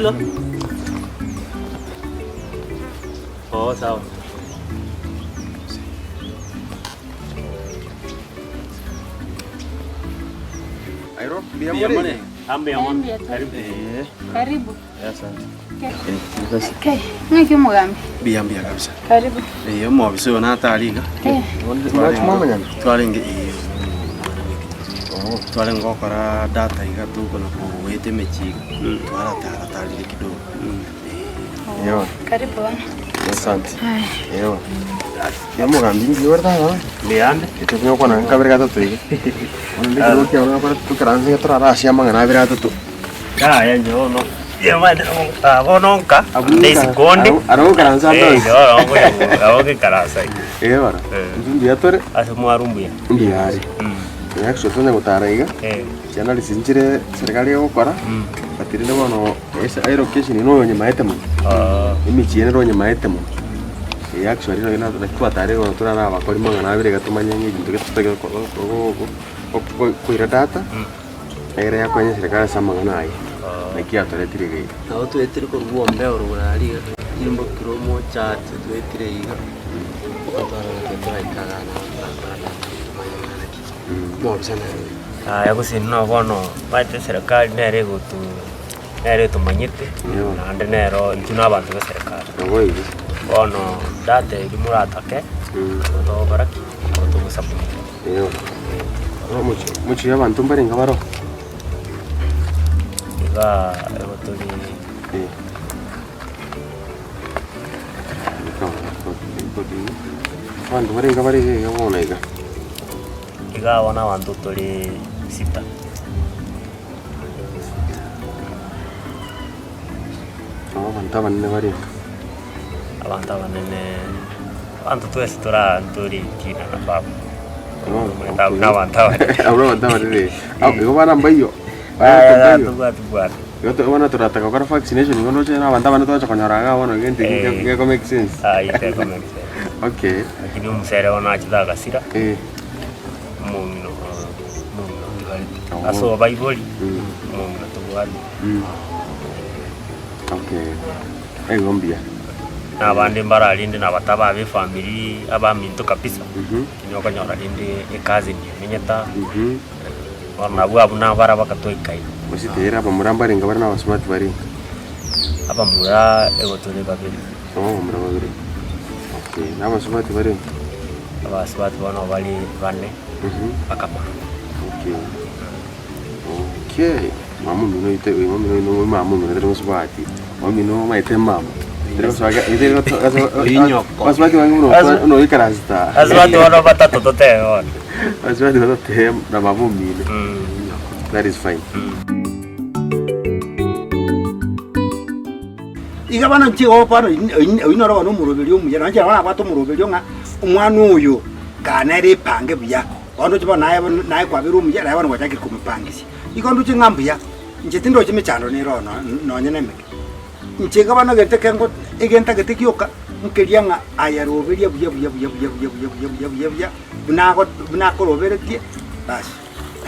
Hello. Oh, sawa. Airo, biamone. Ambiamone. Karibu. Karibu. Asante. Okay. Ngiki mugambi. Biambia kabisa. Karibu. Mo biso na taliga. Mama nyama. Twalinge twale ngokora data igatu kuna kuwete mechi. Twala tali kidogo. Yo. Karibu. Asante. Yo. Ya mugambi ndio verdad. Biambe. Kitu kinyo kwa nanga kabiri gato tuige. Ono ndio kwa kwa tukaranze turara shia mangana abira gato tu. Ya nyono. Ya madre abononka. Ndizi konde. Aro karanza ndo. Aro ke karasa. Bara. Ndio atore. Asemwarumbuya. Ndio ari. Yakso tone gutaraga. Cyana lisinjire serikali yo gukora. Batirinde bono esa allocation ino nyuma yetemo. Imichine ro nyuma yetemo. Yakso rino ina twatare ro turara abakori mangana abire gatumanye ng'ibintu getutege ko ira data. Era yakwanye serikali samangana ayi. Nakia tuletire gai. Naho tuletire ko rwombe ururari nimbo kiromo chat tuletire iga. Otara ketwa ikagana. Mo bisana. Ya kusino bono bate serikali nere gutu nere tumanyite. Nande nero ntuna abantu be serikali. Ngo ibi. Bono date imuratake. Ndo baraki. Ndo musabu. Yo. Mucho y'abantu mbari ngabaro. Iga ebotoli. Wantu mbari ngabari yabona iga. Iga wana wantu toli sita. Abantu banne bari. Abantu banene. Abantu twese nturi kina na baba. Abro bari. Abo bana mbayo. Yoto wana turataka kwa vaccination ngono chena abantu bana tocha konyoraga wono gente ngeko make sense. Ite ko make sense. Okay. Lakini umusere wana chidaga sira. Mumino ndibali. Aso baiboli. Mumino tubwali. Okay. Gombia. Na bandi mbaralinde na bataba be family abaminto kabisa. Kinyo kanyora linde ekazi ni menyeta. Warna buabu na bara bakatoikai. Usitera bamuramba ringa barna wasmart bari. Apa mura egotole babiri. Mura babiri. Okay, na wasmart bari. Aba swat wana bali bane. Akapa. Okay. Okay. Mamu mino ite, mamu mino mamu mino terus bati. Mamu mino maite mamu. Terus waga ite inyo. Wasmart wangu no ikarasta. Aswat wana batato tote on. Aswat wana tote na mamu mino. That is fine. Iga bana nchigo pano inoro bano murobelyo mujana nje bana bato murobelyo nga umwana uyo kanere pange buya ondo chiba naye kwa biru mujana bana wachaki kumupangisi ikondo chingambuya nje tindo chimechando ne rono no nyene meke nchega bana gete kengo igenta gete kyoka mkelia nga ayarobelia buya bunako roberetie bas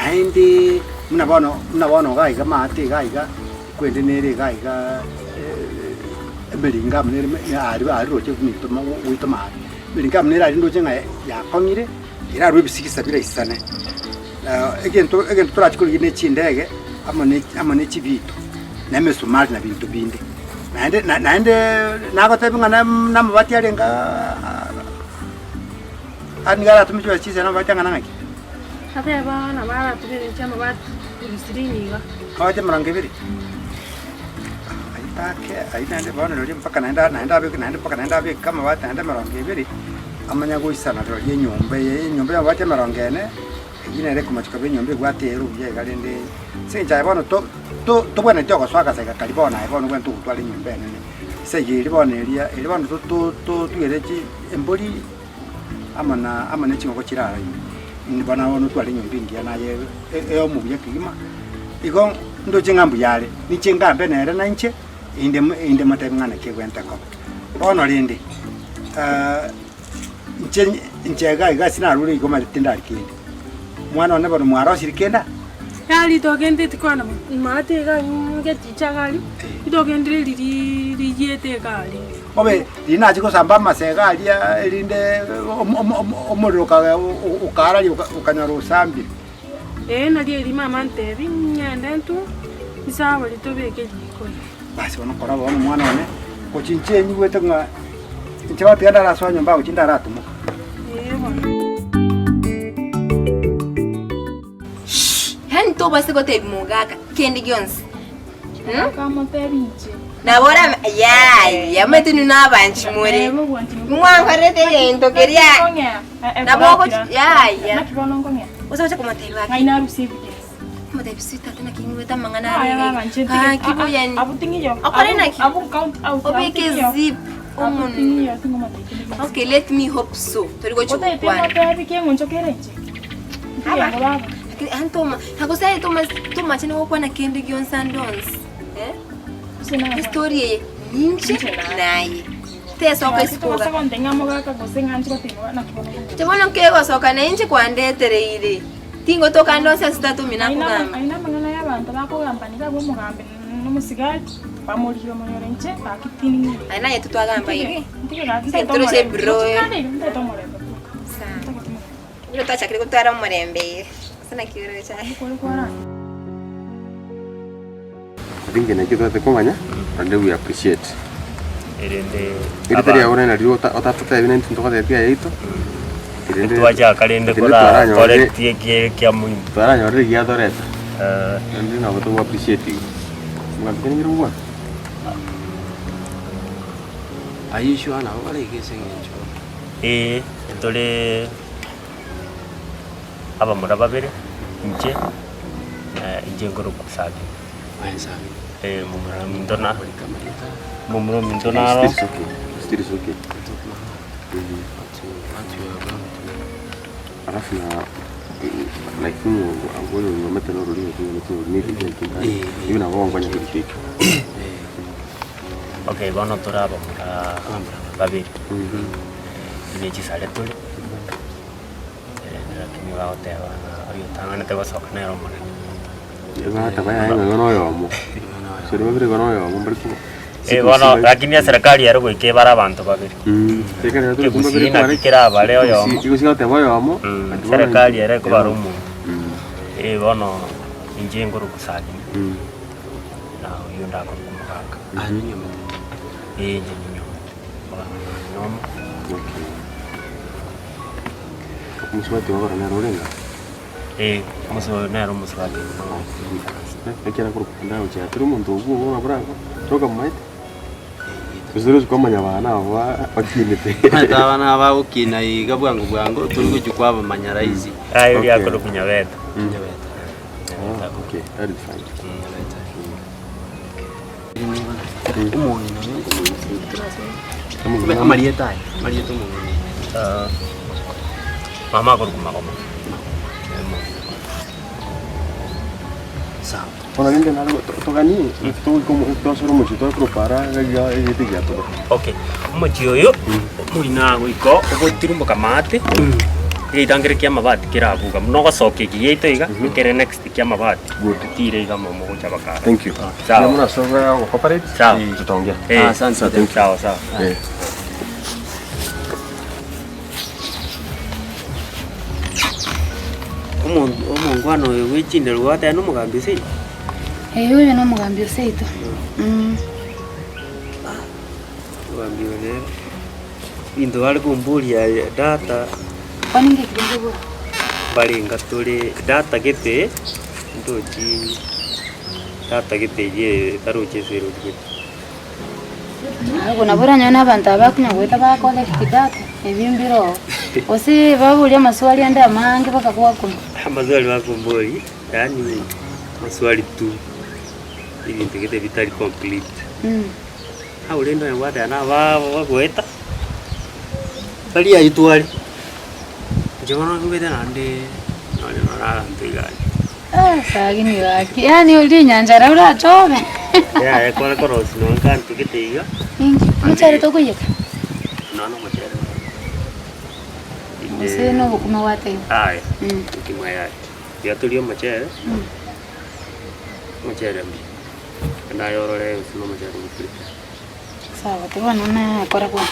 aindi muna bono gaiga mate gaiga kwende nere gaiga belinga mnere ari roche kunitoma uitoma belinga mnere ari ndoche nga yakongire ira rwe bisikisa bira isane egento turachikuri ne chindege amane chibito na mesumari na bintu binde naende nakotebenga na mabati alenga anigara tumichwa chise na batanga nangaki Ateba na bara tubiri chama bat kulisrini ga. Kawaje marangeviri. Aitake bana ndio mpaka naenda be kama bat naenda marangeviri. Amanya goisana ro nyombe ya bate marangene. Ine reko machika be nyombe gwate eru ye galende. Sinja bana to bwana toko swaka seka kalibona ibona kwentu kutwala nyombe nene. Sege libona elia libona to tuyerechi emboli amana chingo kirara. Bana wono twali nyombe ngia naye mu byakima iko ndo chingambu yale ni chingambe nere na nche inde matengana kegwenta ko bono lindi nche ga sina ruri ko matindari kindi mwana one bano mwaro sirikenda Kali togende tikwana mate ga ngeticha kali. Itogende liyete kali. Obe lina chiko samba masega alia elinde omoroka ukara ukanyaro sambi. Nadia lima mante vinyende tu. Isawa litobeke jiko. Basi wanakora wana mwana wane. Kochinche ni wete nga nchewa tianda la sonya mbao chinda ratu mo. Hen to basi gote mugaka kendi gyons. Kama teriche. Na bora ya metinu na banchi muri. Mwangarete yendo keria. Na boko ya. Usawacha kumatelu wake. Haina rusivi. Mata bisita tena kinweta mangana. Kibu yani. Abutingiyo. Akorena ki. Abu count out. Obeke zip. Okay, let me hope so. Torigo chukwana. Ote tema peke ngoncho kerenje. Aba. Antoma, hakusai toma chini wako na kendi gion sandons. Story ninche naye. Te soka iskoga. Sasa ndengamo gaka gosenga nchiko tingo na kibono. Tebono kego soka na inche kwa ndetere ile. Tingo toka ndonse sitatu mina kugamba. Aina mangana y'abantu bakugamba nika bwo mugambe n'umusigati bamuriyo munyore nche akitini. Aina yetu twagamba ibi. Ndike Tuje bro. Sa. Ilo tachakiri kutara murembe. Sana kiure chai. I think in a kid at the Comania, and we appreciate. Iri ahora en el río Otapota viene en todo de pie ahí. Tuaja kalende kora tore tie kia muhimu. Para yo re guía tore. And no to appreciate you. What can you want? Are you sure now? What are you saying? Tole aba muraba bere nje ngoro kusagi. Mumura mindona ro. Still is okay. Alafu na like I'm going to make an order to meet you na wao nganya kipiki. Okay, bana toraba mura babiri. Ni chisale tole. Lakini wao tewa ayo tangana tewa sokna ro mona. Eva tabaya ngono yo mo. Sio vile ngono yo mo mbali. Bueno, lakini serikali yaro kwikebara abantu babiri. Serikali yaro Gusii na kikira bale oyo mo. Gusii te boyo mo. Serikali yaro ko barumu. Bueno, inje ngoro kusagi. Na yunda ko kumukaka. Nyameta. Nyameta. Nomo. Okay. Muswati wa bana rolenga. Muso nero muswati. Ekera ko kunda uchi aturu muntu ugo wa branco. Toka maite. Uzuruzi kwa manyabana wa akinete. Hata wana ba ukina igabwangu bwango turi kujukwa abamanyaraizi. Ayo ya ko kunyabeta. Nyabeta. Okay, that is fine. Marieta mo. Mama ko kumakoma. Sawa. Ona ninde na togani to como to soro mucho to prepara ya ete ya todo. Okay. Muchio yo muina wiko ko tirumbo kamate. Itangire kia mabati kirabuga muno gasoke giyeito iga mikere next kia mabati. Good. Tire iga momo go chabaka. Thank you. Ciao. Muna soga ko cooperate. Ciao. Tutaongea. Asante. Thank you. Ciao. Omongwano wechinde rwate no mugambi sei. Uyu no mugambi useito. Mugambi one. Indo wale kumbulia data. Kwani ngekirenge bo? Bali ngatole data gete ndoji data gete ye taruche zero gete. Kuna bora nyona abantu abakunya gweta ba collect data ebimbiro. Osi babulia maswali anda mangi bakakuwa kuma. Maswali makumbori yani maswali tu. Ili ntegete vitali complete. Ulendo ya wada na wagweta. Bali ya itwali. Jomana kubeda nande nala ntigani. Sagini waki. Yani uli nyanjara ura chobe. Ya kora korosi no kantu kitiga. Muchare to kuyeka. No muchare. Ose no bukuma wate. Ai. Kimaya. Ya tulio muchare. muchere mbi na yorore usino muchere mbi sawa tebana na kora kwa